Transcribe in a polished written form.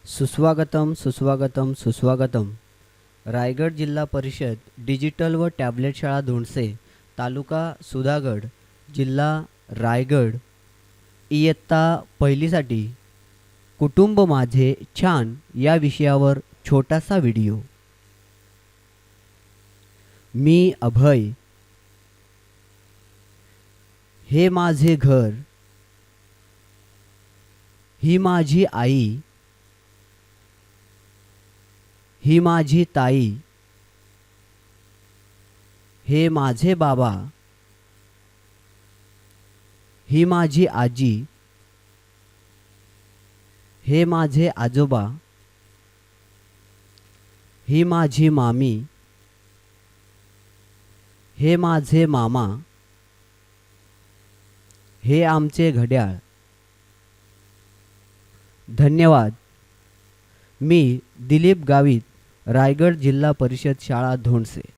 सुस्वागतम सुस्वागतम सुस्वागतम. रायगड जिल्हा परिषद डिजिटल व टॅबलेट शाळा धोंडसे, तालुका सुधागड, जिल्हा रायगड, इयत्ता पहिलीसाठी कुटुंब माझे छान या विषयावर छोटासा व्हिडिओ. मी अभय. हे माझे घर. ही माझी आई. ही माझी ताई. हे माझे बाबा. ही माझी आजी. हे माझे आजोबा. ही माझी मामी. हे माझे मामा. हे आमचे घड्याळ. धन्यवाद. मी दिलीप गावित, रायगड जिल्हा परिषद शाळा धोंडसे.